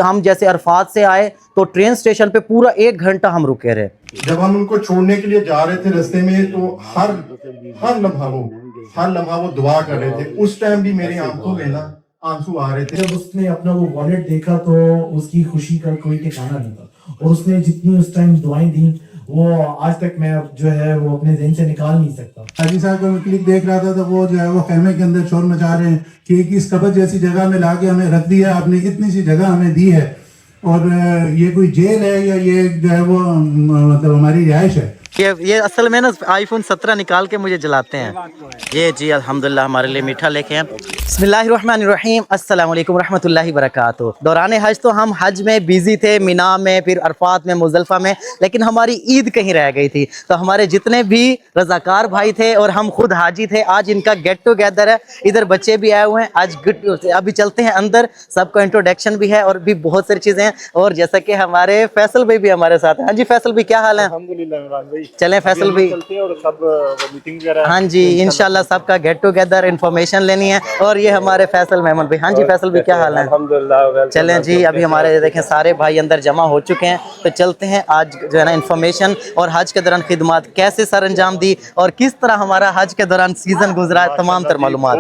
हम जैसे अरफात से आए तो ट्रेन स्टेशन पे पूरा 1 घंटा हम रुके रहे। जब हम उनको छोड़ने के लिए जा रहे थे रास्ते में तो हर लम्हा वो दुआ कर रहे थे। उस टाइम भी मेरी आंखों में ना आंसू आ रहे थे। जब उसने अपना वो वॉलेट देखा तो उसकी खुशी का कोई ठिकाना नहीं था, और उसने जितनी उस टाइम दुआएं दी वो आज तक मैं जो है वो अपने ज़हन से निकाल नहीं सकता। हाजी साहब को मैं क्लिप देख रहा था तो वो जो है वो खेमे के अंदर शोर मचा रहे हैं कि इस कब्र जैसी जगह में लाके हमें रख दिया, आपने इतनी सी जगह हमें दी है, और ये कोई जेल है या ये जो है वो मतलब हमारी रिहाइश है। ये असल में ना आईफोन 17 निकाल के मुझे जलाते हैं। ये जी अल्हम्दुलिल्लाह हमारे लिए मीठा लेके हैं। बिस्मिल्लाहिर्रहमानिर्रहीम, अस्सलाम वालेकुम रहमतुल्लाहि बरकातुहू। दौरान हज तो हम हज में बिजी थे, मिना में, फिर अरफात में, मुज़दलिफ़ा में, लेकिन हमारी ईद कहीं रह गई थी। तो हमारे जितने भी रज़ाकार भाई थे और हम खुद हाजी थे, आज इनका गेट टुगेदर है। इधर बच्चे भी आए हुए हैं आज। अभी चलते हैं अंदर, सबको इंट्रोडक्शन भी है और भी बहुत सारी चीज़ें हैं। और जैसा कि हमारे फैसल भाई भी हमारे साथ हैं। हाँ जी फैसल भाई, क्या हाल है? चलें फैसल भाई, और सब मीटिंग वगैरह। हाँ जी इंशाल्लाह सबका गेट टुगेदर इन्फॉर्मेशन लेनी है। और ये हमारे फैसल मेमन भाई। हाँ जी फैसल भाई, क्या हाल है? अल्हम्दुलिल्लाह। चलें जी, अभी हमारे देखें सारे भाई अंदर जमा हो चुके हैं, तो चलते हैं आज जो है ना इन्फॉर्मेशन और हज के दौरान खिदमत कैसे सर अंजाम दी और किस तरह हमारा हज के दौरान सीजन गुजरा, तमाम तर मालूमात।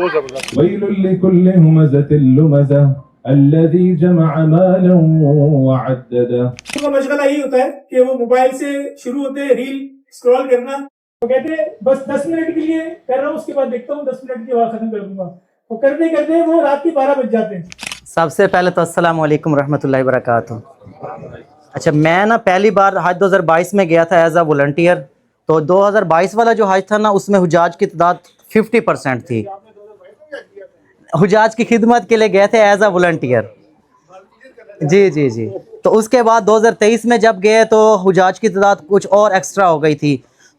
الذي جمع مالا وعدده। का मशगला यही होता है कि वो मोबाइल से शुरू होते हैं रील स्क्रॉल करना। वो कहते हैं बस 10 मिनट के लिए कर रहा हूँ, उसके बाद देखता हूँ 10 मिनट के बाद खत्म कर दूंगा। वो करते करते वो रात के 12 बज जाते हैं। सबसे पहले तो अस्सलाम वालेकुम रहमतुल्लाहि बरकातुहू। अच्छा, मैं ना पहली बार हज 2022 में गया था एज अ वॉलंटियर। तो 2022 वाला जो हज था ना, उसमें हुजाज की तादाद 50% थी। हुजाज की खिदमत के लिए गए थे एज अ वॉलंटियर। जी जी जी। तो उसके बाद 2023 में जब गए तो हुजाज की तादाद कुछ और एक्स्ट्रा हो गई थी।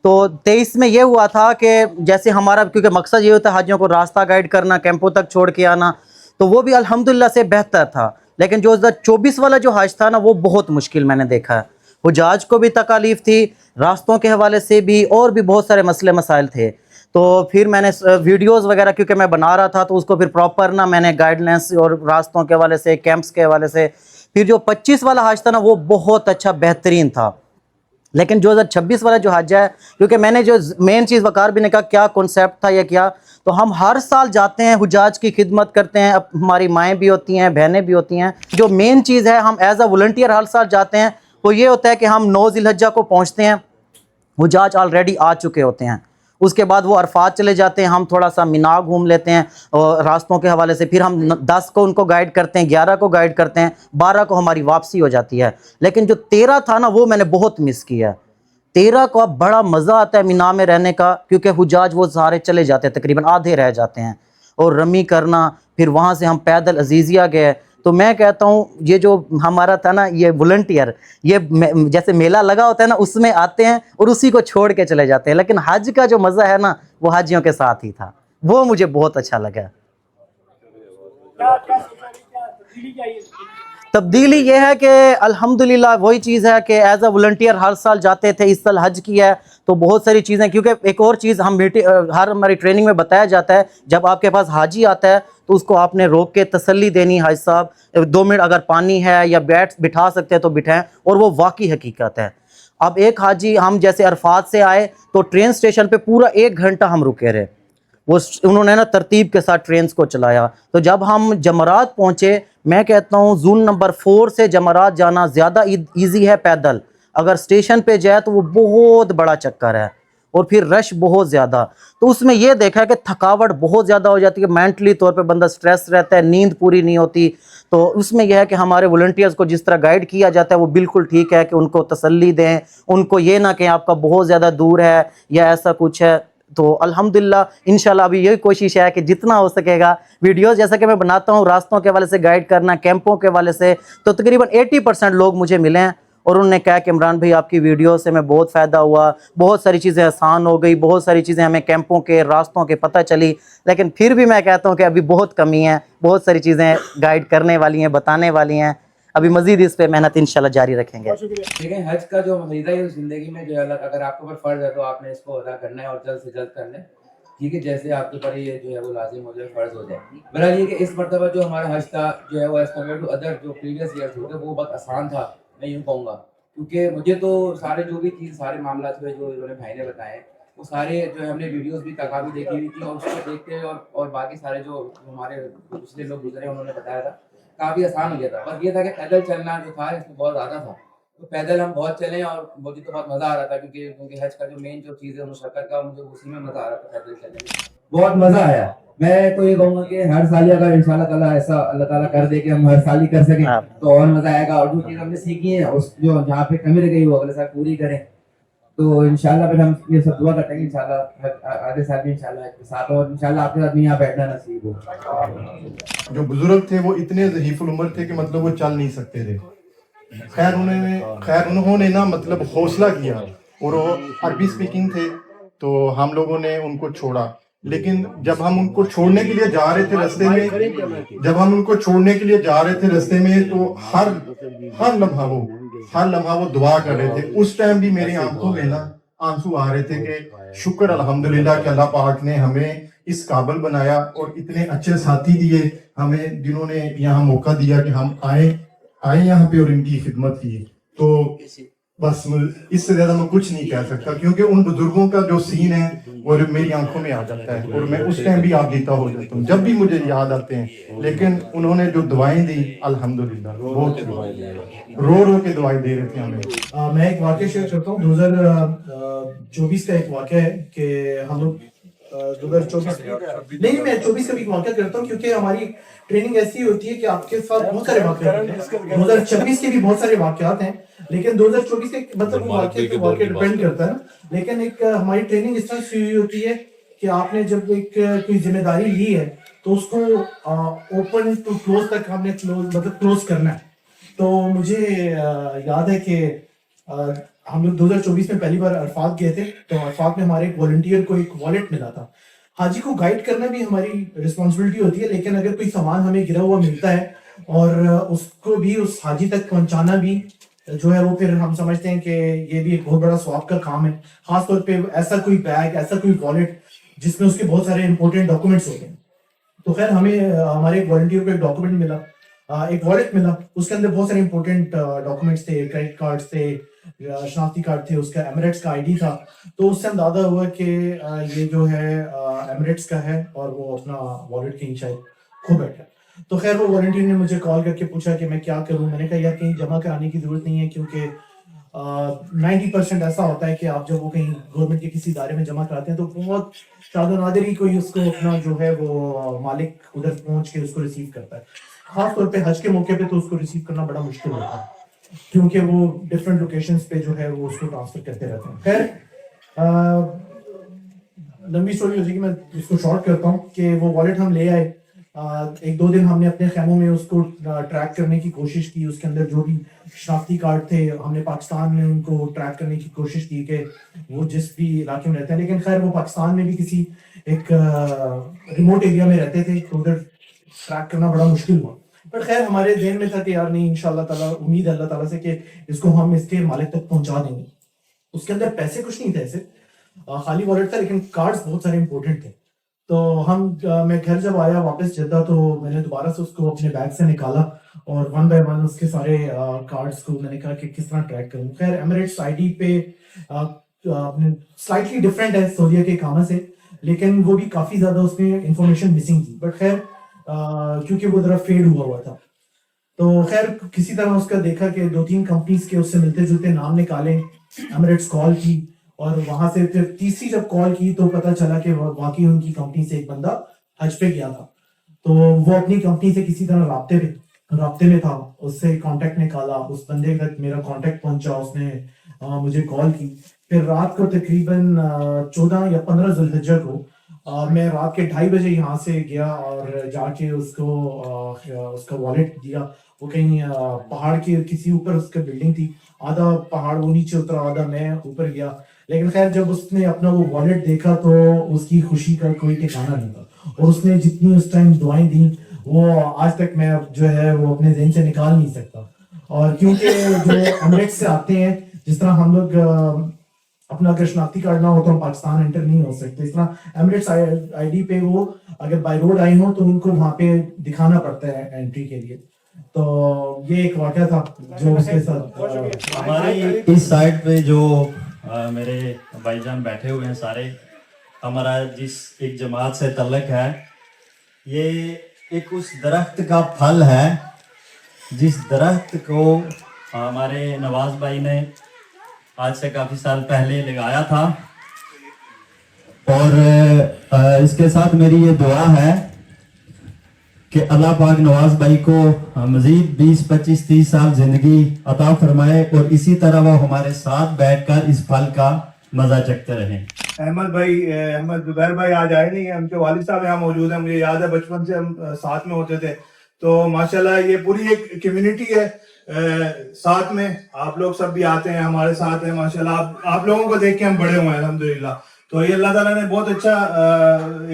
तो 23 में ये हुआ था कि जैसे हमारा, क्योंकि मकसद ये होता है हाजियों को रास्ता गाइड करना, कैंपों तक छोड़ के आना, तो वो भी अल्हम्दुलिल्लाह से बेहतर था। लेकिन जो 2024 वाला जो हज था ना, वो बहुत मुश्किल मैंने देखा है। हुजाज को भी तकालीफ थी, रास्तों के हवाले से भी, और भी बहुत सारे मसले मसाइल थे। तो फिर मैंने वीडियोस वगैरह क्योंकि मैं बना रहा था, तो उसको फिर प्रॉपर ना मैंने गाइडलाइंस और रास्तों के हवाले से, कैंप्स के हवाले से। फिर जो 25 वाला हज था ना, वो बहुत अच्छा बेहतरीन था। लेकिन 2026 वाला जो हज है, क्योंकि मैंने जो मेन चीज़ वकार भी ने कहा क्या कॉन्सेप्ट था या क्या, तो हम हर साल जाते हैं, हुजाज की खिदमत करते हैं। अब हमारी माएँ भी होती हैं, बहनें भी होती हैं। जो मेन चीज़ है, हम एज अ वॉलंटियर हर साल जाते हैं, तो ये होता है कि हम 9 ज़िलहज्जा को पहुँचते हैं, हुजाज ऑलरेडी आ चुके होते हैं। उसके बाद वो अरफात चले जाते हैं, हम थोड़ा सा मिना घूम लेते हैं और रास्तों के हवाले से। फिर हम 10 को उनको गाइड करते हैं, 11 को गाइड करते हैं, 12 को हमारी वापसी हो जाती है। लेकिन जो 13 था ना, वो मैंने बहुत मिस किया। 13 को अब बड़ा मज़ा आता है मिना में रहने का, क्योंकि हुजाज वो सारे चले जाते हैं, तकरीबन आधे रह जाते हैं। और रमी करना, फिर वहाँ से हम पैदल अजीज़िया गए। तो मैं कहता हूँ ये जो हमारा था ना, ये वॉलंटियर, ये जैसे मेला लगा होता है ना, उसमें आते हैं और उसी को छोड़ के चले जाते हैं। लेकिन हज का जो मज़ा है ना, वो हाजियों के साथ ही था, वो मुझे बहुत अच्छा लगा। तब्दीली ये है कि अल्हम्दुलिल्लाह वही चीज़ है कि एज अ वॉलंटियर हर साल जाते थे। इस साल हज किया है तो बहुत सारी चीज़ें, क्योंकि एक और चीज़ हम हर हमारी ट्रेनिंग में बताया जाता है, जब आपके पास हाजी आता है तो उसको आपने रोक के तसल्ली देनी, हाजी साहब 2 मिनट अगर पानी है या बिठा सकते हैं तो बिठाएं, और वो वाकई हकीकत है। अब एक हाजी, हम जैसे अरफात से आए तो ट्रेन स्टेशन पे पूरा 1 घंटा हम रुके रहे। वो उन्होंने ना तरतीब के साथ ट्रेन्स को चलाया। तो जब हम जमरात पहुँचे, मैं कहता हूँ जोन नंबर 4 से जमरात जाना ज़्यादा ईजी है पैदल। अगर स्टेशन पे जाए तो वो बहुत बड़ा चक्कर है और फिर रश बहुत ज़्यादा। तो उसमें यह देखा कि थकावट बहुत ज़्यादा हो जाती है, मेंटली तौर पे बंदा स्ट्रेस रहता है, नींद पूरी नहीं होती। तो उसमें यह है कि हमारे वॉलंटियर्स को जिस तरह गाइड किया जाता है वो बिल्कुल ठीक है कि उनको तसल्ली दें, उनको ये ना कि आपका बहुत ज़्यादा दूर है या ऐसा कुछ है। तो अल्हम्दुलिल्लाह इंशाल्लाह अभी यही कोशिश है कि जितना हो सकेगा वीडियोस जैसा कि मैं बनाता हूँ रास्तों के हवाले से गाइड करना, कैंपों के हवाले से, तो तकरीबन 80% लोग मुझे मिले हैं और उन्होंने कहा कि इमरान भाई आपकी वीडियो से हमें बहुत फ़ायदा हुआ, बहुत सारी चीज़ें आसान हो गई, बहुत सारी चीज़ें हमें कैंपों के रास्तों के पता चली। लेकिन फिर भी मैं कहता हूँ कि अभी बहुत कमी है, बहुत सारी चीज़ें गाइड करने वाली हैं, बताने वाली हैं। अभी मज़ीद इस पे मेहनत इंशाल्लाह जारी रखेंगे। लेकिन हज का जो मज़ीदा है ज़िंदगी में जो है, अगर आपके ऊपर फ़र्ज़ है तो आपने इसको अदा करना है और जल्द से जल्द करना है। ٹھیک ہے, جیسے آپ کے اوپر یہ جو ہے وہ لازم ہو جائے, فرض ہو جائے. بہرحال یہ کہ اس مرتبہ جو ہمارا حج تھا جو ہے وہ ایز کمپیئر ٹو ادر جو پریویس ایئرس ہوتے وہ بہت آسان تھا, میں یوں کہوں گا, کیونکہ مجھے تو سارے جو بھی چیز سارے معاملات ہوئے جو انہوں نے بھائی نے بتائے وہ سارے جو ہے ہم نے ویڈیوز بھی کافی دیکھی ہوئی تھی, اور اس کو دیکھتے اور باقی سارے جو ہمارے پچھلے لوگ گزرے انہوں نے بتایا تھا کافی آسان ہو گیا تھا. بس یہ تھا کہ پیدل چلنا جو تھا اس میں بہت زیادہ تھا, تو پیدل ہم بہت چلیں اور مجھے تو بہت مزہ آ رہا تھا, کیونکہ حج کا جو مین جو چیز ہے مشقت کا, مجھے اسی میں مزہ آ رہا تھا پیدل چلنے میں, بہت مزہ آیا. میں تو یہ کہوں گا کہ ہر سال اگر ان شاء اللہ تعالیٰ ایسا اللہ تعالیٰ کر دے کہ ہم ہر سال ہی کر سکیں تو اور مزہ آئے گا. اور جو چیز ہم نے سیکھی ہے اس جو جہاں پہ کمی رہ گئی وہ اگلے سال پوری کریں, تو انشاءاللہ پھر ہم یہ سب دعا کرتے ہیں کہ انشاءاللہ آگے سال بھی انشاءاللہ ایک ساتھ, اور انشاءاللہ آپ کے ساتھ بھی یہاں بیٹھنا نصیب ہو. جو بزرگ تھے وہ اتنے ضعیف العمر تھے کہ مطلب وہ چل نہیں سکتے تھے. خیر انہوں نے نا مطلب حوصلہ کیا, اور وہ عربی سپیکنگ تھے تو ہم لوگوں نے ان کو چھوڑا. لیکن جب ہم ان کو چھوڑنے کے لیے جا رہے تھے رستے میں تو ہر لمحہ وہ دعا کر رہے تھے. اس ٹائم بھی میری آنکھوں میں نا آنسو آ رہے تھے کہ شکر الحمدللہ کہ اللہ پاک نے ہمیں اس قابل بنایا اور اتنے اچھے ساتھی دیے ہمیں, جنہوں نے یہاں موقع دیا کہ ہم آئے یہاں پہ اور ان کی خدمت کی. تو بس اس سے زیادہ میں کچھ نہیں کہہ سکتا, کیونکہ ان بزرگوں کا جو سین ہے وہ میری آنکھوں میں آ جاتا ہے, اور میں اس ٹائم بھی آپ دیتا ہو جاتا ہوں جب بھی مجھے یاد آتے ہیں. لیکن انہوں نے جو دعائیں دی الحمدللہ بہت رو کے دعائیں دے رہے تھے ہمیں. میں ایک واقعہ شیئر کرتا ہوں. 2024 کا ایک واقعہ ہے کہ ہم لوگ 2024 نہیں میں 24 کا بھی واقعہ کرتا ہوں, کیونکہ ہماری ٹریننگ ایسی ہوتی ہے کہ آپ کے ساتھ بہت سارے واقعات ہیں. 2026 کے بھی بہت سارے واقعات ہیں, لیکن 2024 کے مطلب واقعہ ڈپینڈ کرتا ہے. لیکن ایک ہماری ٹریننگ اس طرح سے ہوئی ہوتی ہے کہ آپ نے جب ایک کوئی ذمہ داری لی ہے تو اس کو اوپن ٹو کلوز تک ہم نے مطلب کلوز کرنا ہے. تو مجھے یاد ہے کہ ہم لوگ 2024 میں پہلی بار عرفات گئے تھے, تو عرفات میں ہمارے ایک والنٹیئر کو ایک والیٹ ملا تھا. حاجی کو گائیڈ کرنا بھی ہماری رسپانسبلٹی ہوتی ہے, لیکن اگر کوئی سامان ہمیں گرا ہوا ملتا ہے اور اس کو بھی اس حاجی تک پہنچانا بھی جو ہے وہ پھر ہم سمجھتے ہیں کہ یہ بھی ایک بہت بڑا ثواب کا کام ہے. خاص طور پہ ایسا کوئی بیگ, ایسا کوئی والیٹ جس میں اس کے بہت سارے امپورٹنٹ ڈاکومنٹس ہوتے ہیں. تو خیر ہمیں ہمارے ایک والنٹیئر کو ایک ڈاکومنٹ ملا, ایک والیٹ ملا, اس کے اندر بہت سارے امپورٹنٹ ڈاکومنٹس تھے, کریڈٹ کارڈز تھے, شناختی کارڈ تھے, اس کا ایمریٹس کا آئی ڈی تھا. تو اس سے اندازہ ہوا کہ یہ جو ہے ایمریٹس کا ہے اور وہ اپنا والیٹ کہیں شاید کھو بیٹھا. تو خیر وہ والنٹیئر نے مجھے کال کر کے پوچھا کہ میں کیا کروں. میں نے کہا یار کہیں جمع کرانے کی ضرورت نہیں ہے, کیونکہ 90% ایسا ہوتا ہے کہ آپ جب وہ کہیں گورنمنٹ کے کسی ادارے میں جمع کراتے ہیں تو بہت شاید و نادر ہی کوئی اس کو اپنا جو ہے وہ مالک ادھر پہنچ کے اس کو ریسیو کرتا ہے. خاص طور پہ حج کے موقع پہ تو اس کو ریسیو کرنا بڑا مشکل ہوتا ہے, کیونکہ وہ ڈفرینٹ لوکیشنز پہ جو ہے وہ اس کو ٹرانسفر کرتے رہتے ہیں. خیر لمبی اسٹوری ہو جائے گی, میں اس کو شارٹ کرتا ہوں کہ وہ والیٹ ہم لے آئے. 1-2 دن ہم نے اپنے خیموں میں اس کو ٹریک کرنے کی کوشش کی. اس کے اندر جو بھی شناختی کارڈ تھے ہم نے پاکستان میں ان کو ٹریک کرنے کی کوشش کی کہ وہ جس بھی علاقے میں رہتے ہیں, لیکن خیر وہ پاکستان میں بھی کسی ایک ریموٹ ایریا میں رہتے تھے, تو ادھر ٹریک کرنا بڑا مشکل ہوا. پر خیر ہمارے ذہن میں تھا کہ یار نہیں, انشاءاللہ تعالیٰ امید ہے اللہ تعالیٰ سے کہ اس کو ہم اس کے مالک تک پہنچا دیں گے. اس کے اندر پیسے کچھ نہیں تھے ایسے, خالی والیٹ تھا, لیکن کارڈز بہت سارے امپورٹنٹ تھے. تو میں گھر جب آیا واپس جدہ تو میں نے دوبارہ سے اس کو اپنے بیگ سے نکالا اور 1 by 1 اس کے سارے کارڈز کو میں نے کہا کہ کس طرح ٹریک کروں. خیر ایمریٹس آئی ڈی پہ سلائٹلی ڈفرینٹ ہے سعودیہ کے اقامہ سے, لیکن وہ بھی کافی زیادہ اس میں انفارمیشن مسنگ تھی. بٹ خیر کیونکہ وہ ذرا فیڈ ہوا تھا, تو خیر کسی طرح اس کا دیکھا کہ 2-3 کمپنیز کے اس سے ملتے جلتے نام نکالے, ایمریٹس کال کی, اور وہاں سے پھر تیسری جب کال کی تو پتا چلا کہ واقعی ان کی کمپنی سے ایک بندہ حج پہ گیا تھا. تو وہ اپنی کمپنی سے کسی طرح رابطے میں تھا, اس سے کانٹیکٹ نکالا, اس بندے کا میرا کانٹیکٹ پہنچا, اس نے مجھے کال کی. پھر رات کو تقریباً 14 یا 15 ذی الحجہ کو میں رات کے 2:30 بجے یہاں سے گیا اور جا کے اس کو اس کا والیٹ دیا. وہ کہیں پہاڑ کے کسی اوپر اس کا بلڈنگ تھی, آدھا پہاڑ وہ نیچے اترا, آدھا میں اوپر گیا. لیکن خیر جب اس نے اپنا وہ والیٹ دیکھا تو اس کی خوشی کا کوئی ٹھکانہ نہیں تھا, اور اس نے جتنی اس ٹائم دعائیں دیں وہ آج تک میں جو ہے وہ اپنے ذہن سے نکال نہیں سکتا. اور کیونکہ جو ایمریٹس سے آتے ہیں, جس طرح ہم لوگ अपना अगर शनाख्ती कार्ड ना हो तो हम पाकिस्तान एंटर नहीं हो सकते. इस तरह एमिरेट्स आईडी पे वो अगर बाय रोड आए हो तो उनको वहाँ पे दिखाना पड़ता है एंट्री के लिए. तो ये एक वाक़या था जो उसके साथ हमारी इस साइड पे जो मेरे भाईजान बैठे हुए हैं सारे, हमारा जिस एक जमात से तल्लक है, ये एक उस दरख्त का फल है जिस दरख्त को हमारे नवाज भाई ने आज से काफ़ी साल पहले लगाया था. और इसके साथ मेरी ये दुआ है कि अल्लाह पाक नवाज भाई को मज़ीद 20, 25, 30 साल ज़िंदगी अता फरमाए और इसी तरह वो हमारे साथ बैठकर इस फल का मज़ा चखते रहें. अहमद जुबैर भाई आज आए नहीं है, उनके वालिद साहब यहाँ मौजूद हैं. मुझे याद है बचपन से हम साथ में होते थे. तो माशाल्लाह ये पूरी एक कम्युनिटी है साथ में. आप लोग सब भी आते हैं, हमारे साथ हैं माशाल्लाह. आप लोगों को देख के हम बड़े हुए हैं अल्हम्दुलिल्लाह. तो ये अल्लाह ताला ने बहुत अच्छा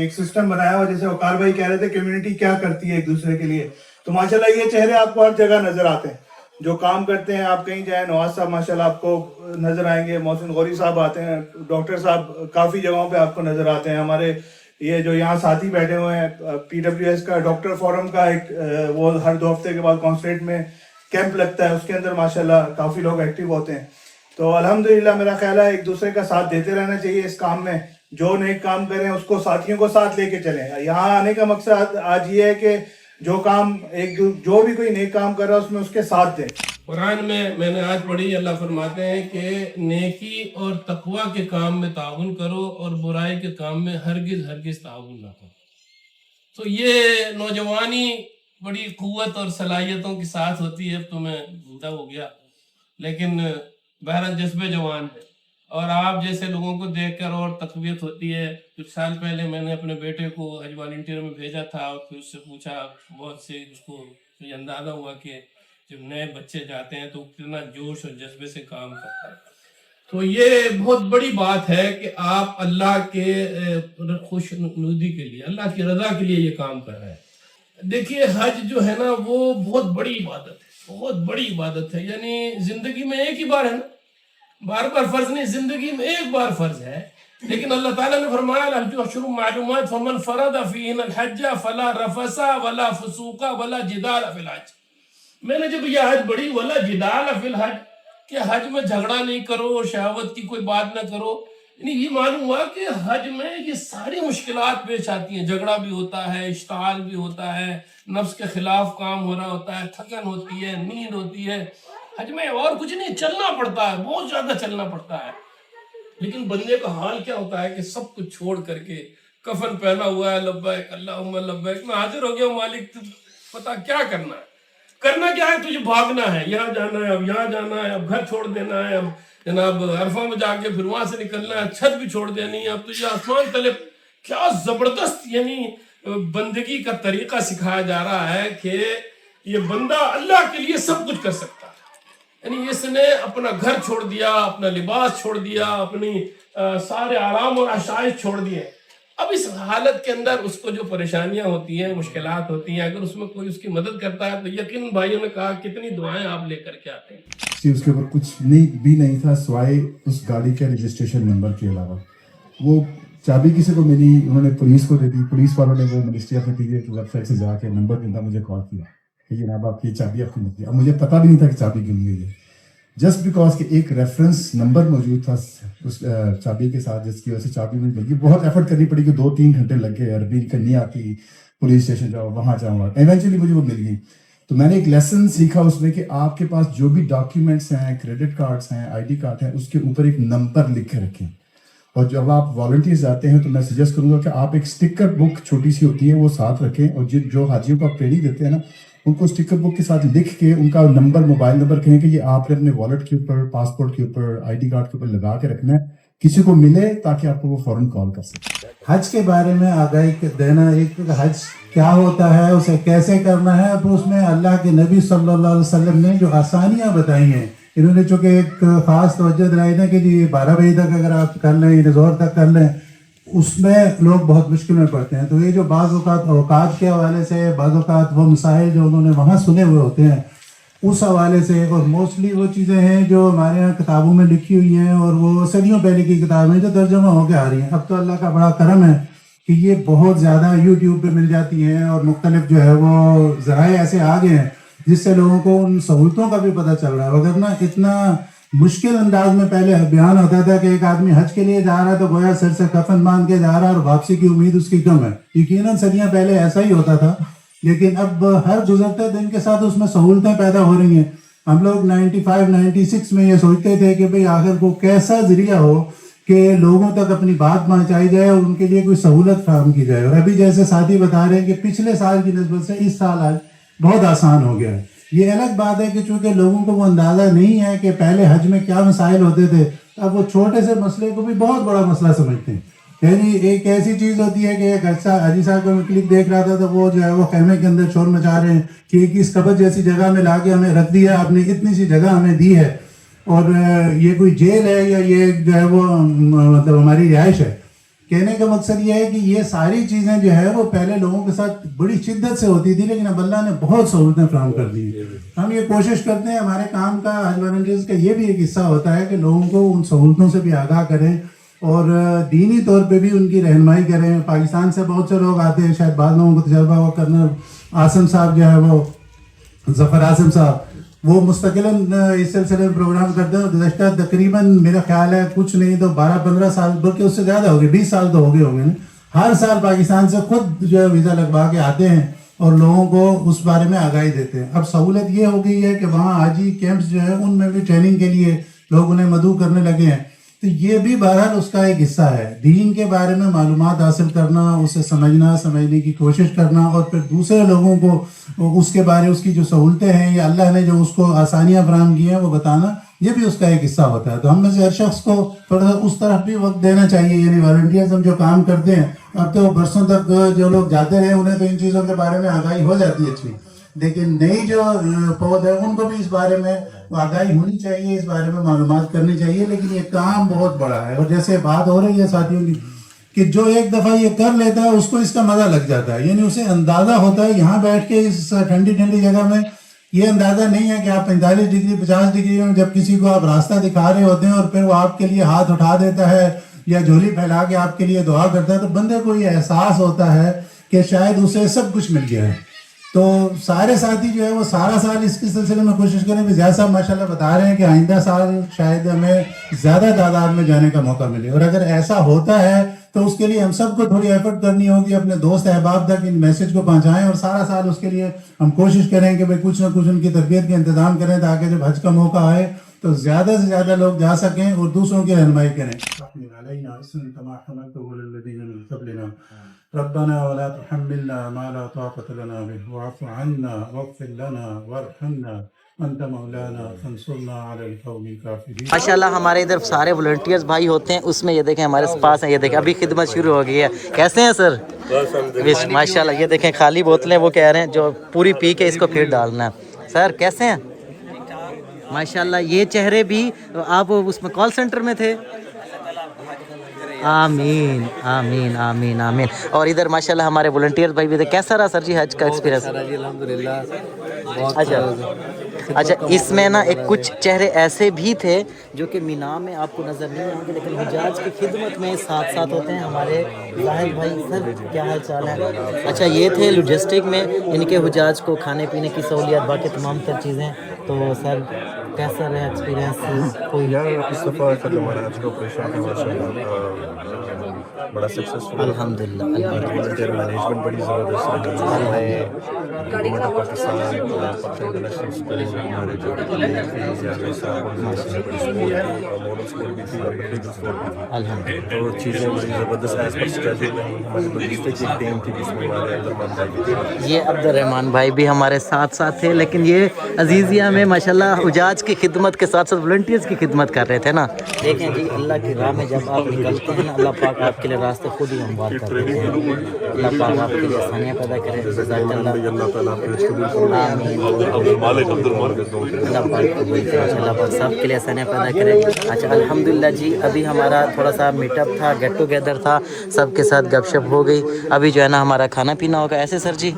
एक सिस्टम बनाया हुआ. जैसे वकार भाई कह रहे थे कम्युनिटी क्या करती है एक दूसरे के लिए, तो माशाल्लाह ये चेहरे आपको हर जगह नजर आते हैं जो काम करते हैं. आप कहीं जाए, नवाज साहब माशाल्लाह आपको नजर आएंगे, मोहसिन गौरी साहब आते हैं, डॉक्टर साहब काफ़ी जगहों पे आपको नजर आते हैं. हमारे ये जो यहाँ साथी बैठे हुए हैं PWS का डॉक्टर फोरम का एक वो हर 2 हफ्ते के बाद कॉन्सुलेट में कैंप लगता है, उसके अंदर माशाल्लाह काफ़ी लोग एक्टिव होते हैं. तो अल्हम्दुलिल्लाह मेरा ख्याल है एक दूसरे का साथ देते रहना चाहिए इस काम में. जो नेक काम करें उसको साथियों को साथ लेके चलें. यहाँ आने का मकसद आज ये है कि जो काम जो भी कोई नेक काम कर रहा है उसमें उसके साथ दें. कुरान में मैंने आज पढ़ी, अल्लाह फरमाते हैं कि नेकी और तकवा के काम में ताउन करो और बुराई के काम में हरगिज ताउन ना करो. तो ये नौजवानी बड़ी कुव्वत और सलाहियतों के साथ होती है. तो मैं बूढ़ा हो गया लेकिन बहरहाल जज्बे जवान है और आप जैसे लोगों को देखकर और तकवीत होती है. कुछ साल पहले मैंने अपने बेटे को हज वॉलंटियर में भेजा था और फिर उससे पूछा, बहुत से उसको ये अंदाज़ा हुआ कि जब नए बच्चे जाते हैं तो कितना जोश और जज्बे से काम करते हैं. तो ये बहुत बड़ी बात है कि आप अल्लाह के खुशनुदी के लिए, अल्लाह की रज़ा के लिए ये काम कर रहे हैं. देखिए हज जो है ना वो बहुत बड़ी इबादत है, बहुत बड़ी इबादत है. यानी जिंदगी में एक ही बार है ना, बार बार फर्ज नहीं, जिंदगी में एक बार फर्ज है. लेकिन अल्लाह ताला ने फरमाया अशहुरुम मालूमात फमन फरद फीहिन हज फला रफसा वला फसूका वला जिदाल फिल हज. मैंने जब यह हज बड़ी वला जिदाल फिल हज कि हज में झगड़ा नहीं करो, शहावत की कोई बात ना करो. यानी ये मालूम हुआ कि हज में ये सारी मुश्किलात पेश आती हैं. झगड़ा भी होता है, इश्ताल भी होता है, नफ्स के खिलाफ काम हो रहा होता है, थकन होती है, नींद होती है. हज में और कुछ नहीं, चलना पड़ता है, बहुत ज्यादा चलना पड़ता है. लेकिन बंदे का हाल क्या होता है कि सब कुछ छोड़ करके कफन पहना हुआ है, लब्बैक अल्लाहुम्मा लब्बैक, मैं हाजिर हो गया मालिक, पता क्या करना है, करना क्या है, तुझे भागना है, यहाँ जाना है, अब यहाँ जाना है, अब घर छोड़ देना है, अब जनाब अरफा में जाके फिर वहां से निकलना है, छत भी छोड़ देनी है, अब तुझे आसमान तले. क्या जबरदस्त यानी बंदगी का तरीका सिखाया जा रहा है कि ये बंदा अल्लाह के लिए सब कुछ कर सकता है. यानी इसने अपना घर छोड़ दिया, अपना लिबास छोड़ दिया, अपनी सारे आराम और आशाइश छोड़ दिए. अब इस हालत के अंदर उसको जो परेशानियां होती हैं, मुश्किलात होती हैं, अगर उसमें कोई उसकी मदद करता है तो यकीन भाइयों ने कहा कितनी दुआएं आप लेकर के आते हैं. उसके ऊपर कुछ नहीं था सिवाय उस गाड़ी के रजिस्ट्रेशन नंबर के अलावा. वो चाबी किसी को मिली, उन्होंने पुलिस को दे दी. पुलिस वालों ने वो मिनिस्ट्री ऑफ इंटीरियर की वेबसाइट से जाके नंबर मिलता मुझे कॉल किया कि जनाब आपकी चाबी आपकी मिल गई. अब मुझे पता भी नहीं था कि चाबी क्यों मिली है, जस्ट बिकॉज कि एक रेफरेंस नंबर मौजूद था उस चाबी के साथ, जिसकी वजह से चाबी मुझे मिल गई. बहुत एफर्ट करनी पड़ी कि 2-3 घंटे लग गए, अरबी नहीं आती, पुलिस स्टेशन जाओ, वहाँ जाऊँगा. इवेंचुअली मुझे वो मिल गई. तो मैंने एक लेसन सीखा उसमें कि आपके पास जो भी डॉक्यूमेंट्स हैं, क्रेडिट कार्ड्स हैं, ID कार्ड हैं, उसके ऊपर एक नंबर लिख के रखें. और जब आप वॉलंटियर्स जाते हैं तो मैं सजेस्ट करूँगा कि आप एक स्टिकर बुक छोटी सी होती है वो साथ रखें. और जो हाजियों को आप ट्रेनिंग देते हैं ना, उनको स्टिकर बुक के साथ लिख के उनका नंबर, मोबाइल नंबर कहें कि ये आपने अपने वॉलेट के ऊपर, पासपोर्ट के ऊपर, ID कार्ड के ऊपर लगा के रखना है, किसी को मिले ताकि आपको वो फौरन कॉल कर सके. हज के बारे में आगाही देना, एक हज क्या होता है, उसे कैसे करना है, तो उसमें अल्लाह के नबी सल्लल्लाहु अलैहि वसल्लम ने जो आसानियाँ बताई हैं, इन्होंने चूँकि एक ख़ास तवज्जो दिलाई ना कि जी 12 बजे तक अगर आप कर लें, ज़ोहर तक कर लें, उसमें लोग बहुत मुश्किल में पड़ते हैं. तो ये जो बाज़ औक़ात के हवाले से बाज़ औक़ात वो मसाइल जो उन्होंने वहाँ सुने हुए होते हैं, उस हवाले से। और मोस्टली वो चीज़ें हैं जो हमारे यहाँ किताबों में लिखी हुई हैं और वो सदियों पहले की किताबें हैं जो तर्जुमा होकर आ रही हैं। अब तो अल्लाह का बड़ा करम है कि ये बहुत ज़्यादा यूट्यूब पे मिल जाती हैं और मुख्तलिफ जो है वो ज़राए ऐसे आ गए हैं जिससे लोगों को उन सहूलतों का भी पता चल रहा है। वरना इतना मुश्किल अंदाज में पहले बयान होता था कि एक आदमी हज के लिए जा रहा है तो गोया सर से कफन बांध के जा रहा है और वापसी की उम्मीद उसकी कम है। यकीनन सदियाँ पहले ऐसा ही होता था, लेकिन अब हर गुजरते दिन के साथ उसमें सहूलतें पैदा हो रही हैं। हम लोग 95-96 में ये सोचते थे कि भाई आखिर को कैसा जरिया हो कि लोगों तक अपनी बात पहुंचाई जाए और उनके लिए कोई सहूलत फराहम की जाए। और अभी जैसे साथी बता रहे हैं कि पिछले साल की निस्बत से इस साल आज बहुत आसान हो गया है। ये अलग बात है कि चूंकि लोगों को वो अंदाज़ा नहीं है कि पहले हज में क्या मसाइल होते थे, अब वो छोटे से मसले को भी बहुत बड़ा मसला समझते हैं। यानी एक ऐसी चीज़ होती है कि एक अच्छा हाजी साहब को मैं क्लिप देख रहा था तो वो जो है वो खेमे के अंदर शोर मचा रहे हैं कि इस कब्र जैसी जगह में ला के हमें रख दिया, आपने इतनी सी जगह हमें दी है और ये कोई जेल है या ये जो है वो मतलब हमारी रिहाइश है। कहने का मकसद ये है कि ये सारी चीज़ें जो है वो पहले लोगों के साथ बड़ी शिद्दत से होती थी, लेकिन अब अल्लाह ने बहुत सहूलतें फराहम कर दी हैं। हम ये कोशिश करते हैं, हमारे काम का हज वॉलंटियर्स का ये भी एक हिस्सा होता है कि लोगों को उन सहूलतों से भी आगाह करें और दीनी तौर पे भी उनकी रहनुमाई करें। पाकिस्तान से बहुत से लोग आते हैं, शायद बाद लोगों को तजर्बा हुआ करना। आसम साहब जो है वो ज़फ़र आसम साहब वो मुस्तकिलन इस सिलसिले में प्रोग्राम करते हैं। गुज़श्ता तकरीबन मेरा ख्याल है कुछ नहीं तो 12-15 साल, बल्कि उससे ज़्यादा हो गए, 20 साल तो हो गए होंगे। हर साल पाकिस्तान से खुद जो है वीज़ा लगवा के आते हैं और लोगों को उस बारे में आगाही देते हैं। अब सहूलत ये हो गई है कि वहाँ हाजी कैंप्स जो है उनमें भी ट्रेनिंग के लिए लोग उन्हें मदऊ करने लगे हैं। तो ये भी बहरहाल उसका एक हिस्सा है, दीन के बारे में मालूमात हासिल करना, उसे समझने की कोशिश करना और फिर दूसरे लोगों को उसके बारे उसकी जो सहूलतें हैं या अल्लाह ने जो उसको आसानियाँ फराहम की हैं वो बताना, ये भी उसका एक हिस्सा होता है। तो हम में से हर शख्स को थोड़ा सा उस तरफ भी वक्त देना चाहिए। यानी वॉलंटियर्स हम जो काम करते हैं, अब तो बरसों तक जो लोग जाते रहे उन्हें तो इन चीज़ों के बारे में आगाही हो जाती है अच्छी, लेकिन नई जो पौध है उनको भी इस बारे में आगाही होनी चाहिए, इस बारे में मालूमात करनी चाहिए। लेकिन ये काम बहुत बड़ा है और जैसे बात हो रही है साथियों की कि जो एक दफ़ा ये कर लेता है उसको इसका मज़ा लग जाता है। यानी उसे अंदाज़ा होता है यहाँ बैठ के इस ठंडी ठंडी जगह में, ये अंदाज़ा नहीं है कि आप 45 डिग्री 50 डिग्री में जब किसी को आप रास्ता दिखा रहे होते हैं और फिर वो आपके लिए हाथ उठा देता है या झोली फैला के आपके लिए दुआ करता है, तो बंदे को ये एहसास होता है कि शायद उसे सब कुछ मिल गया है। तो सारे साथी जो है वो सारा साल इसके सिलसिले में कोशिश करें। ज़िया साहब माशाल्लाह बता रहे हैं कि आइंदा साल शायद हमें ज़्यादा तादाद में जाने का मौका मिले, और अगर ऐसा होता है तो उसके लिए हम सबको थोड़ी एफर्ट करनी होगी, अपने दोस्त अहबाब तक इन मैसेज को पहुंचाएं और सारा साल उसके लिए हम कोशिश करें कि भाई कुछ ना कुछ उनकी तरबियत का इंतजाम करें ताकि जब हज का मौका आए तो ज़्यादा से ज़्यादा लोग जा सकें और दूसरों की रहनुमाई करें। रब्बना वला तुहम्मिलना मा ला ताक़त लना बिही वअफ़ु अन्ना वग़फ़िर लना वरहमना अंत मौलाना फंसुरना अलल क़ौमिल काफ़िरीन। माशाल्लाह हमारे इधर सारे वॉलंटियर्स भाई होते हैं, उसमें ये देखें हमारे पास हैं, ये देखें अभी खिदमत शुरू हो गई है। कैसे हैं सर? माशाल्लाह ये देखें खाली बोतलें वो कह रहे हैं जो पूरी पी के इसको फिर डालना है। सर कैसे हैं? माशाल्लाह ये चेहरे भी, आप उसमें कॉल सेंटर में थे। आमीन आमीन आमीन आमीन। और इधर माशाल्लाह हमारे वॉलंटियर्स भाई भी थे। कैसा रहा सर जी हज का एक्सपीरियंस? अच्छा इसमें ना एक कुछ चेहरे ऐसे भी थे जो कि मीना में आपको नज़र नहीं आएंगे, लेकिन हिजाज की खिदमत में साथ साथ होते हैं हमारे जाहिद भाई। सर क्या हाल चाल है? अच्छा ये थे लॉजिस्टिक में, इनके हुजाज को खाने पीने की सहूलियत बाकी तमाम तर चीज़ें। तो सर कैसा रहा एक्सपीरियंस? कोई इस दफ़ा का जो हमारा आज का ऑपरेशन है माशाल्लाह बड़ा सक्सेसफुल, अल्हम्दुलिल्लाह। वॉलंटियर मैनेजमेंट बड़ी ज़बरदस्त रही है। Government of Pakistan, international school, हमारे जो मॉडल स्कूल भी थी और मेडिकल स्कूल भी थी, अल्हम्दुलिल्लाह। तो चीज़ें बड़ी ज़बरदस्त एज पर स्केड्यूल रही। हमारी लॉजिस्टिक एक टीम थी जिसमें हमारे अब्दुलरहमान भाई, ये अब्दुलरहमान भाई भी हमारे साथ साथ थे, लेकिन ये अजीज़िया में माशाल्लाह हुजाज की खिदमत के साथ साथ वॉलंटियर्स की खिदमत कर रहे थे ना। देखें जी अल्लाह की राह में जब आप निकलते हैं ना, अल्लाह पाक आपके लिए रास्ते खुद ही हमवार कर देते हैं। अल्लाह पाक आपके लिए आसानियाँ पैदा करे। अल्लाह पाक सब के लिए आसानियाँ पैदा करे। अच्छा अल्हम्दुलिल्लाह जी, अभी हमारा थोड़ा सा मीटअप था, गेट टुगेदर था, सबके साथ गपशप हो गई। अभी जो है ना हमारा खाना पीना होगा। ऐसे सर जी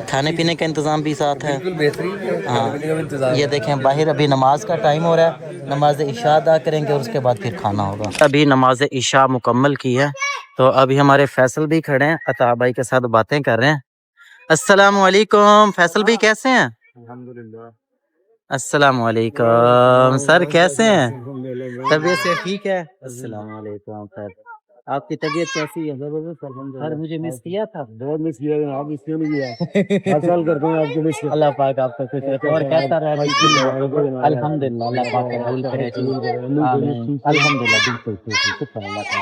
کھانے پینے کا انتظام بھی ساتھ ہے. بالکل بہترین. ہاں یہ دیکھیں باہر ابھی نماز کا ٹائم ہو رہا ہے, نماز عشاء ادا کریں گے اور اس کے بعد پھر کھانا ہوگا. ابھی نماز عشاء مکمل کی ہے تو ابھی ہمارے فیصل بھی کھڑے ہیں, عطا بھائی کے ساتھ باتیں کر رہے ہیں. السلام علیکم فیصل بھائی, کیسے ہیں؟ الحمدللہ. السلام علیکم سر, کیسے ہیں؟ طبیعت سے ٹھیک ہے؟ السلام علیکم سر, آپ کی طبیعت کیسی ہے؟ سر مجھے مس کیا تھا. بہت مس کیا آپ مس کیوں نہیں کیا؟ ہر سال کرتے ہیں آپ کو مس. اللہ پاک آپ کو خوش رکھے اور کیسا رہا ہے؟ الحمدللہ اللہ پاک قبول کرے جی. آمین. الحمدللہ بالکل ٹھیک, شکر اللہ کا.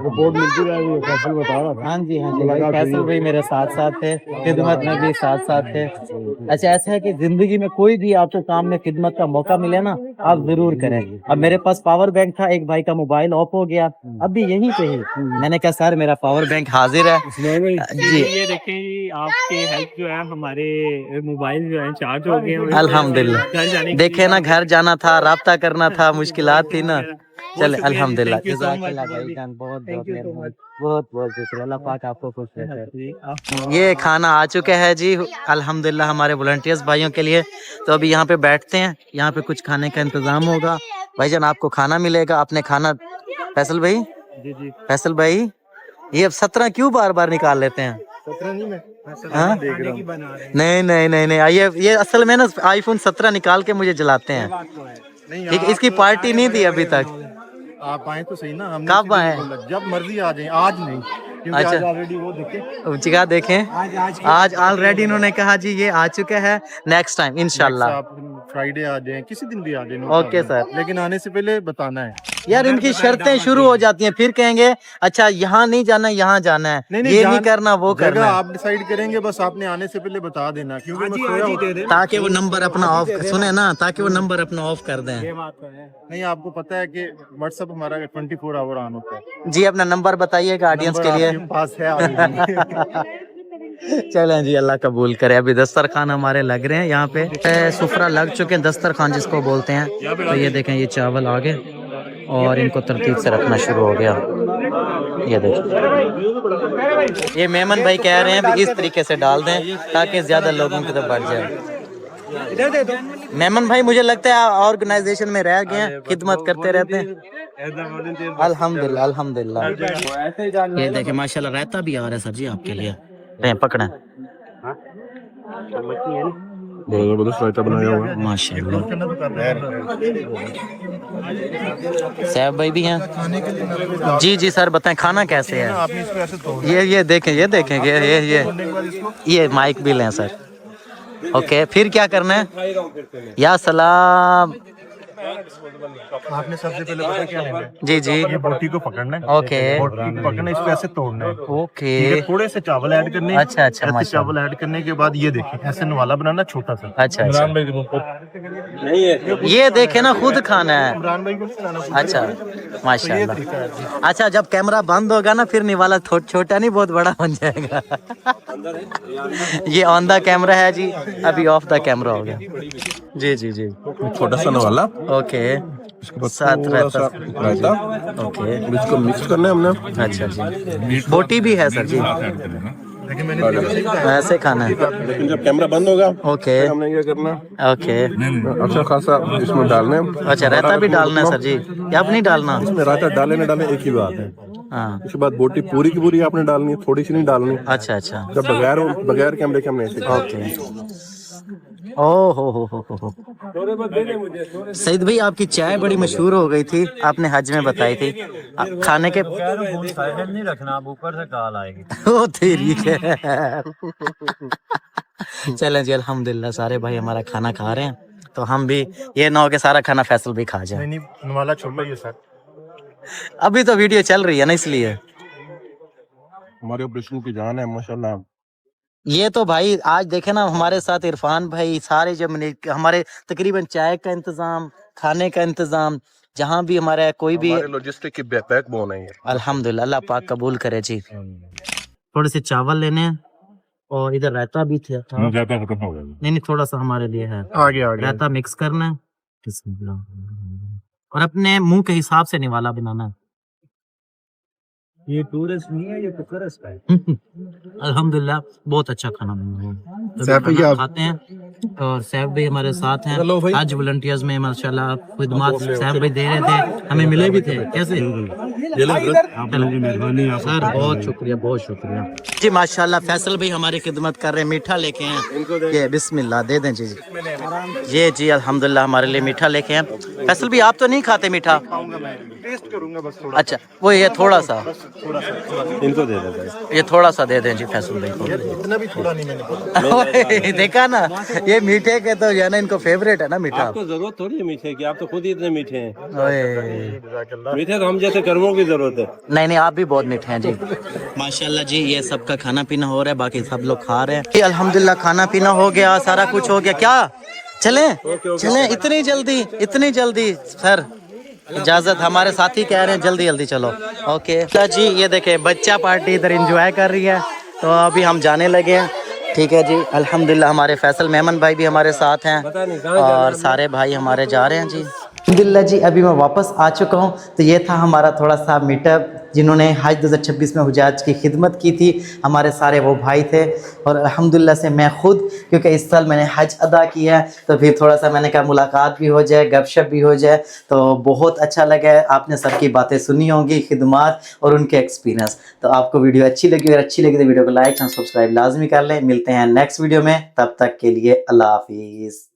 رپورٹ ملتی رہے گی, فیصل بتا رہا تھا. ہاں جی ہاں جی, فیصل بھائی میرے ساتھ ساتھ تھے, خدمت میں بھی ساتھ ساتھ تھے. اچھا ایسا ہے کہ زندگی میں کوئی بھی آپ کو کام میں خدمت کا موقع ملے نا, آپ ضرور کریں. اب میرے پاس پاور بینک تھا, ایک بھائی کا موبائل آف ہو گیا, اب بھی یہیں پہ ہی میں نے کہا سر میرا پاور بینک حاضر ہے جی. یہ دیکھیں جی آپ کے ہیلپ جو ہے, ہمارے موبائل جو ہے چارج ہو گئے. الحمدللہ دیکھیں نا, گھر جانا تھا, رابطہ کرنا تھا, مشکلات تھی نا. چلے الحمدللہ, جزاک اللہ بھائی جان, بہت بہت مہربانی, بہت بہت شکریہ, اللہ پاک آپ کو خوش رکھے. یہ کھانا آ چکا ہے جی الحمدللہ ہمارے والنٹیئرز بھائیوں کے لیے. تو ابھی یہاں پہ بیٹھتے ہیں, یہاں پہ کچھ کھانے کا انتظام ہوگا. بھائی جان آپ کو کھانا ملے گا, آپ نے کھانا. فیصل بھائی, فیصل بھائی یہ اب 17 کیوں بار بار نکال لیتے ہیں؟ 17 نہیں, میں نہیں نہیں نہیں نہیں, یہ اصل میں نا آئی فون 17 نکال کے مجھے جلاتے ہیں. ٹھیک ہے, اس کی پارٹی نہیں دی ابھی تک. آپ آئیں تو صحیح نا, ہم کب آئیں؟ جب مرضی آ جائیں, آج نہیں کیونکہ آج آلریڈی وہ دیکھیں. جگہ دیکھیں, آج آلریڈی انہوں نے کہا جی یہ آ چکا ہے, نیکسٹ ٹائم انشاءاللہ. آپ فرائیڈے آ جائیں, کسی دن بھی آ جائیں. اوکے سر, لیکن آنے سے پہلے بتانا ہے. یار ان کی شرطیں شروع ہو جاتی ہیں, پھر کہیں گے اچھا یہاں نہیں جانا یہاں جانا ہے, یہ نہیں کرنا وہ کرنا ہے. آپ ڈیسائیڈ کریں گے, بس آپ نے آنے سے پہلے بتا دینا, کیونکہ میں سویا ہوں, تاکہ وہ نمبر اپنا آف سنیں نا, تاکہ وہ نمبر اپنا آف کر دیں. نہیں آپ کو پتا ہے کہ واٹس ایپ ہمارا 24 آور آن ہوتا ہے. جی اپنا نمبر بتائیے گا آڈینس کے لیے. پاس ہے. چلیں جی اللہ قبول کرے. ابھی دسترخوان ہمارے لگ رہے ہیں, یہاں پہ سفرہ لگ چکے ہیں, دسترخوان جس کو بولتے ہیں. تو یہ دیکھیں یہ چاول آگے اور ان کو ترتیب سے رکھنا شروع ہو گیا. یہ دیکھیں یہ میمن بھائی کہہ رہے ہیں بھی اس طریقے سے ڈال دیں تاکہ زیادہ لوگوں کی طرف بڑھ جائے. میمن بھائی مجھے لگتا ہے آرگنائزیشن میں رہ گئے ہیں, خدمت کرتے رہتے ہیں. الحمدللہ الحمدللہ. یہ دیکھیں ماشاءاللہ رائتا بھی آ رہا ہے سر جی آپ کے لیے, پکڑیں. زبردست رائتا بنایا ہوا ہے ماشاءاللہ. صاحب بھائی بھی ہیں جی جی سر بتائیں کھانا کیسے ہے؟ یہ دیکھیں یہ دیکھیں یہ مائک بھی لیں سر. اوکے پھر کیا کرنا ہے؟ یا سلام. آپ نے سب سے پہلے پتا کیا لینا ہے؟ جی جی یہ بوٹی کو پکڑنا ہے. اوکے بوٹی کو پکڑنا ہے, اس کو ایسے توڑنا ہے. اوکے تھوڑے سے چاول ایڈ کرنے ہیں. اچھا اچھا ایسے چاول ایڈ کرنے کے بعد یہ دیکھیں ایسے نوالا بنانا چھوٹا سا. اچھا اچھا یہ دیکھیں نا خود کھانا ہے. عمران بھائی کو کھلانا. اچھا ماشاءاللہ. اچھا جب کیمرہ بند ہوگا نا پھر نوالا چھوٹا نہیں بہت بڑا بن جائے گا. یہ آن دا کیمرہ ہے جی, ابھی آف دا کیمرہ ہو گیا. جی جی جی چھوٹا سا نوالا. اوکے ساتھ رہتا. اوکے اس کو مکس کرنا ہے ہم نے. اچھا جی بوٹی بھی ہے سر جی, ایسے کھانا ہے. لیکن جب کیمرہ بند ہوگا اوکے ہم نے کیا کرنا ہے, اوکے اچھا خاصا اس میں ڈالنا ہے. اچھا رہتا بھی ڈالنا ہے سر جی, یا اب نہیں ڈالنا؟ اس میں رائتا ڈالے نہ ڈالے ایک ہی بات ہے. ہاں اس کے بعد بوٹی پوری کی پوری آپ نے ڈالنی ہے, تھوڑی سی نہیں ڈالنی. اچھا اچھا جب بغیر کیمرے کے ہم نے ایسے کیا. اوکے. او ہو سعید بھائی آپ کی چائے بڑی مشہور ہو گئی تھی, آپ نے حج میں بتائی تھی. کھانے کے نہیں رکھنا, اوپر سے کال آئے گی. او تیری ہے. چلیں جی الحمدللہ سارے بھائی ہمارا کھانا کھا رہے ہیں, تو ہم بھی یہ نہ ہو کہ سارا کھانا فیصل بھی کھا جائے. نہیں نوالا چھوڑ لائیے سر, ابھی تو ویڈیو چل رہی ہے نا اس لیے. ہمارے آپریشن کی جان ہے ماشاءاللہ. یہ تو بھائی آج دیکھیں نا ہمارے ساتھ عرفان بھائی سارے جب ہمارے تقریباً چائے کا انتظام, کھانے کا انتظام, جہاں بھی ہمارا کوئی بھی لوجسٹک کی بیک بون ہے. الحمدللہ اللہ پاک قبول کرے جی. تھوڑے سے چاول لینے ہیں اور ادھر رائتا بھی تھا. نہیں تھوڑا سا ہمارے لیے ہے, آگے رائتا مکس کرنا ہے اور اپنے منہ کے حساب سے نوالا بنانا ہے. ये टूरिस्ट नहीं है, ये टूरिस्ट है। अल्हम्दुलिल्लाह बहुत अच्छा खाना बना है। सैफ भाई, खाना आप- खाते हैं और सैफ भाई हमारे साथ हैं। हेलो भाई। आज वॉलंटियर्स में माशाल्लाह खिदमत सैफ भाई दे रहे थे, हमें मिले भी थे। कैसे सर, बहुत शुक्रिया, बहुत शुक्रिया जी। माशाल्लाह फैसल भाई हमारी खिदमत कर रहे हैं, मीठा लेके हैं। ये बिस्मिल्लाह दे दें जी। ये जी अल्हम्दुलिल्लाह हमारे लिए मीठा लेके हैं। फैसल भाई आप तो नहीं खाते मीठा? टेस्ट करूंगा बस थोड़ा। अच्छा, वो ये थोड़ा सा, इनको दे दो। ये थोड़ा सा दे दें जी फैसल भाई को। इतना भी थोड़ा नहीं मैंने ओए, देखा ना, ये मीठे के तो जो है ना इनको फेवरेट है ना मीठा। आपको जरूरत थोड़ी है मीठे की, आप तो खुद ही इतने मीठे हैं। ओए, मीठे तो हम जैसे कर्मों की जरूरत है। नहीं नहीं, आप भी बहुत मीठे हैं जी। माशाल्लाह जी, ये सबका खाना पीना हो रहा है, बाकी सब लोग खा रहे हैं जी। अल्हम्दुलिल्लाह खाना पीना हो गया, सारा कुछ हो गया। क्या चलें चलें इतनी जल्दी, इतनी जल्दी? सर इजाजत, हमारे साथी कह रहे हैं जल्दी जल्दी चलो। ओके जी, ये देखें बच्चा पार्टी इधर एंजॉय कर रही है, तो अभी हम जाने लगे हैं। ठीक है जी, अल्हम्दुलिल्लाह हमारे फैसल मेमन भाई भी हमारे साथ हैं और सारे भाई हमारे जा रहे हैं जी। अल्हम्दुलिल्लाह जी, अभी मैं वापस आ चुका हूँ। तो ये था हमारा थोड़ा सा मीटअप, जिन्होंने हज 2026 में हुजाज की खिदमत की थी, हमारे सारे वो भाई थे। और अल्हम्दुलिल्लाह से मैं खुद, क्योंकि इस साल मैंने हज अदा किया है, तो फिर थोड़ा सा मैंने कहा मुलाकात भी हो जाए, गपशप भी हो जाए। तो बहुत अच्छा लगा, आपने सबकी बातें सुनी होंगी, खिदमत और उनके एक्सपीरियंस। तो आपको वीडियो अच्छी लगी, अगर अच्छी लगी तो वीडियो को लाइक और सब्सक्राइब लाजमी कर लें। मिलते हैं नेक्स्ट वीडियो में, तब तक के लिए अल्लाह हाफिज़।